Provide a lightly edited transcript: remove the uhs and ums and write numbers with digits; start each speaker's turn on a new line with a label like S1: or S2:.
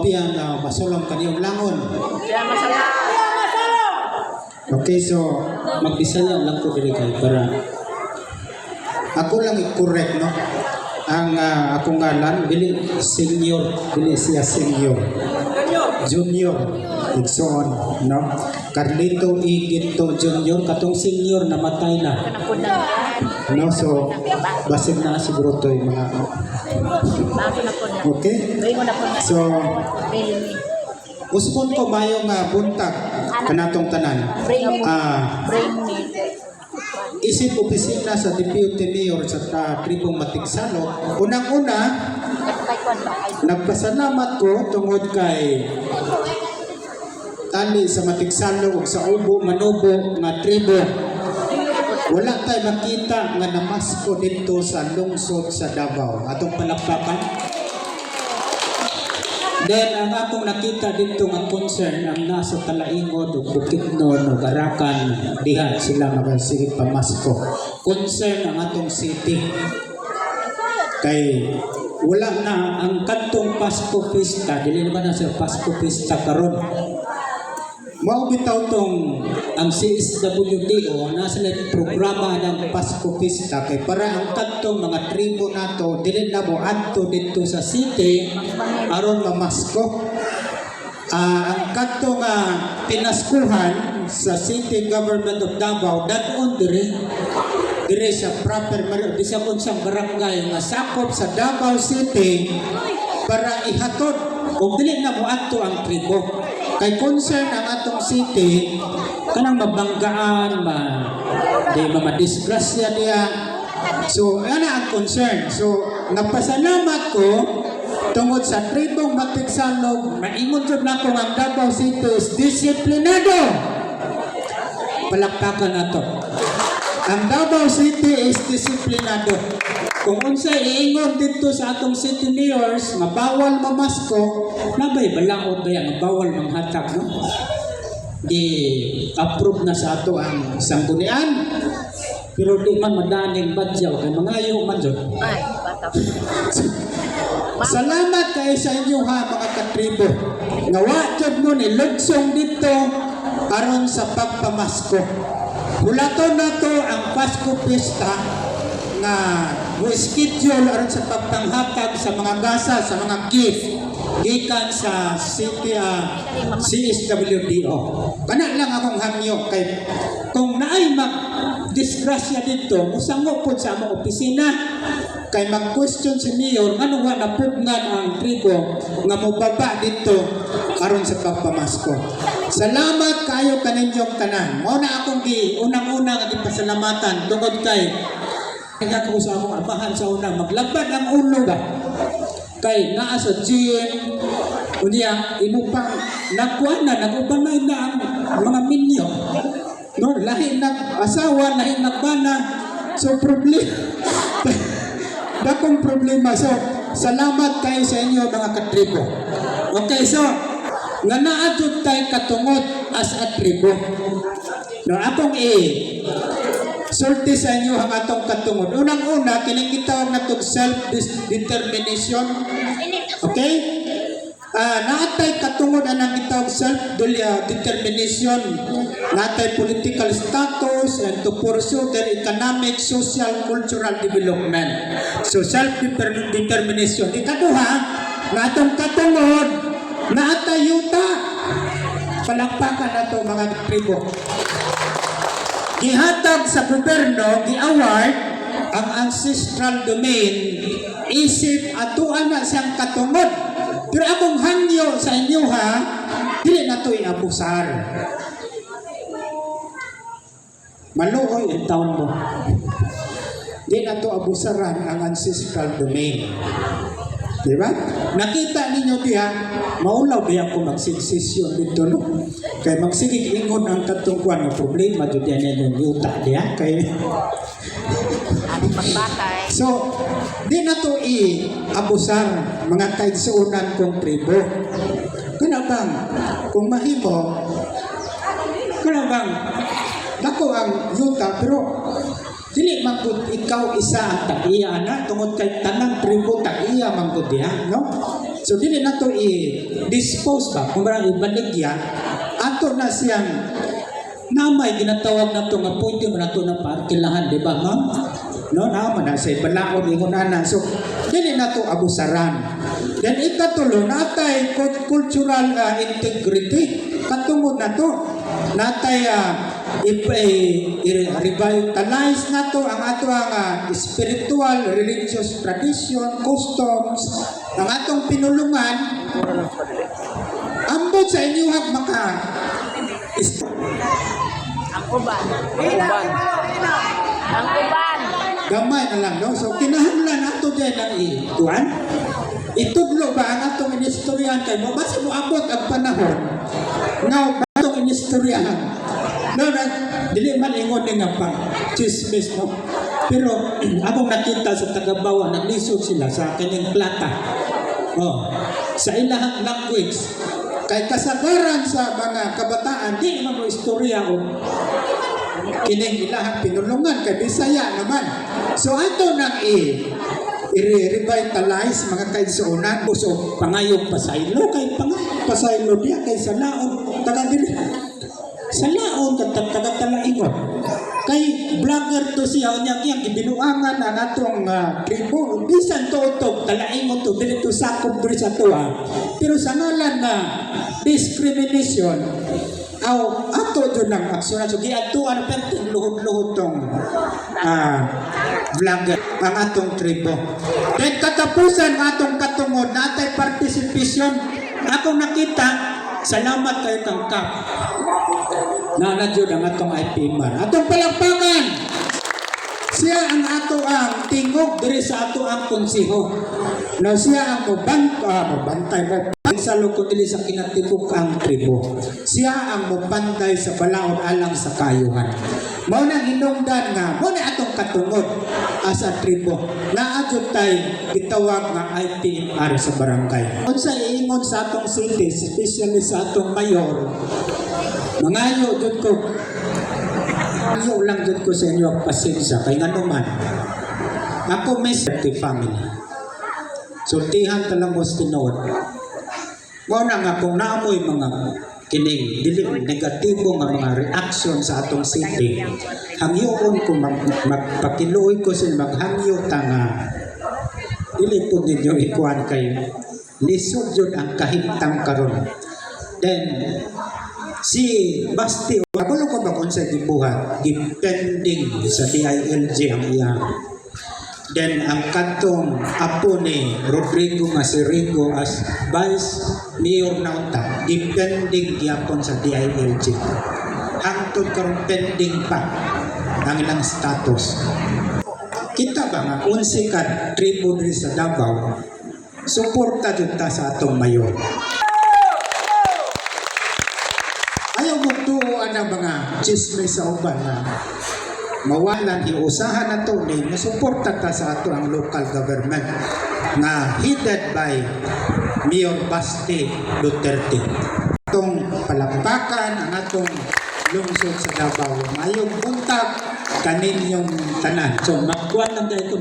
S1: biyan na masulong kaniyong langon. Okay, so mag-Bisaya lang ko diri kay para ako lang i-correct, no? Ang akong ngalan dili senior, dili siya senior. Junior, igsoon, no? Carlito Igito Junior, katong senior namatay na. No, so basig na siguro to yung mga okay? So uspon ko mayo nga buntag kanatong tanan. Isip opisina sa Deputy Mayor sa Tribong Matigsalok. Unang-una, nagpasalamat ko tungod kay tali sa Matigsalok ug sa Ubo Manubo nga tribo. Wala tayo makita nga namasko dito sa lungsod sa Davao. Atong palakpakan. Then, ang akong nakita dito nga concern ang nasa Talaingod o Bukidnon o Garakan, diha sila magasigit pamasko. Concern ang atong city. Kay wala na ang kantong Pasko Pista, dili naman na sa Pasko Pista karon. Mao bitaw tong ang CSWDO nasa programa ng Pasko Pista kay para ang kantong mga tribo nato dili na mo adto dito sa city aron mamasko. Ang kantong pinaskuhan sa City Government of Davao dadon dire sa proper di sa unsang barangay nga sakop sa Davao City para ihatod kung dili na mo adto ang tribo. Kay concern ang atong city kanang mabanggaan di madisgrasya diya. So ana ang concern. So nagpasalamat ko tungod sa Tribong Matigsalog, maingon jud nako ang Davao City is disiplinado. Palakpakan nato. Ang Davao City is disiplinado. Kung unsay iingon dito sa atong city mayors nga bawal mamasko, nabay balaod ba yan bawal manghatag, no? Di-approve na sa ato ang sanggunian. Pero di man madaning badyaw kay mangayo man jud. Salamat kay sa inyo mga katribo. Nga wa jud mo ni lugsong dito aron sa pagpamasko. Hulaton nato ang Pasko Pista nga schedule aron sa pagpanghatag sa mga gasa, sa mga gift gikan sa city CSWDO. Kana lang akong hangyo kay kung naay mag-disgrasya dito, musango po sa among opisina kay mag-question si Mayor ano nga napugnan ang tribo nga mobaba dito aron sa pagpamasko. Salamat kayo kaninyong tanan. Mao na akong unang-una nga gipasalamatan tungod kay kaya ko sa among amahan sa una maglabad ang ulo ba kay naa sa gym unya imupang nakuha na nag-ubanay na ang mga minyo, no, lahi ng asawa, lahi ng bana, so problema dakong problema. So salamat kayo sa inyo mga katribo. Okay, so nga naadto tay katungod as a tribo, no, atong sulti sa inyo ang atong katungod. Unang-una, kining gitawag na itong self-determination. Okay? Naatay katungod ang gitawag self-determination. Naatay political status and to pursue their economic, social, cultural development. So, self-determination. Ikaduha, na atong katungod, naatay yuta. Palakpakan na ito mga tribo. Gihatag sa gobyerno, gi-award ang ancestral domain, isip atuan na siyang katungod. Pero akong hangyo sa inyo dili na ito iabusar. Maluoy ang taon mo. Di na ito abusaran ang ancestral domain. Diba? Nakita ninyo diha, maulaw ba ako magsigsisyon dito, no? Kaya magsigig ingon ang katungkuan ng problema dito yan yung yuta diha. Kaya so, di na to i-abusar mga kaigsuunan kong tribo. Kaya bang, kung mahimo, kaya bang, dako ang yuta, pero dili mangkod ikaw isa ang tagiya na tungod kay tanang tribo tagiya mangkod diha, no? So dili na to i-dispose ba, kung ibaligya, ato na siyang namay ginatawag na to nga pwede mo na to na parkilahan, di ba ma'am? No, naman na sa ibalaon ingon ana. So dili na to abusaran. Then ikatulo natay cultural integrity. Katungod na to natay i-revitalize na to ang ato ang spiritual, religious tradition, customs, ang atong pinulungan. Ambot sa inyo maka
S2: Ang uban. Ang uban.
S1: gamay na lang, no? So, kinahanglan nato dyan ng ituan. Itudlo ba ang atong inistoryahan kay mo? Basta mo abot ang panahon nga ba atong inistoryahan? No, dili man ingon nga pang chismis, no? Pero, akong nakita sa Tagabawa, naglisod sila sa kanyang plata. Oh, sa ilahang language. Kay kasagaran sa mga kabataan, di naman mo istorya o kining ilahang pinulungan kay Bisaya naman. So ato nang i-revitalize mga kaigsuonan o so pangayong pasaylo kay pasaylo diya kay sa laon taga dili sa laon taga talaingon kay vlogger to siya unya yang gibinuangan ang atong tribo bisan tuotog talaingon to dili to sakop diri sa tuwa pero sa ngalan na discrimination aw ato dun ang aksyon so giadtuan perting luhod-luhod tong vlogger ang atong tribo. Then katapusan ng atong katungod natay participation akong nakita salamat kayo kang kap na nadyo ang atong IPMR atong palakpakan siya ang ato ang tingog diri sa ato ang konseho na siya ang mabantay mo sa lukod dili sa kinatibuk ang tribo. Siya ang mupantay sa balaod alang sa kayuhan. Mao nang hinungdan nga mo na atong katungod sa tribo. Naadyo tay gitawag nga IPMR sa barangay. Unsa iingon sa atong city, especially sa atong mayor. Mangayo jud ko. Mangayo lang jud ko sa inyo ang pasensya kay nganuman. Ako may family. Sultihan talang was tinuod. Mao na nga kung naamoy mga kining dili negatibo nga mga reaction sa atong city hangyoon ko magpakiluoy ko sa maghangyo ta nga dili po ninyo ikuan kay lisod jud ang kahimtang karon then si Basti ako lang ko ba kung sa gibuhat depending sa DILG ang iyang then ang kantong apo ni Rodrigo Masirigo as Vice Mayor na unta, depending gyapon sa DILG. Hangtod karon pending pa ang ilang status. Kita ba nga unsi ka tribo diri sa Davao, suporta jud ta sa atong mayor. Ayaw mo tuuan ang mga chismis sa uban na mawalan iusahan na to ni masuporta ta sa ato ang local government na headed by Mayor Basti Duterte. Itong palakpakan ang atong lungsod sa Davao. Mayong buntag kaninyong tanan. So magkuhan lang dahil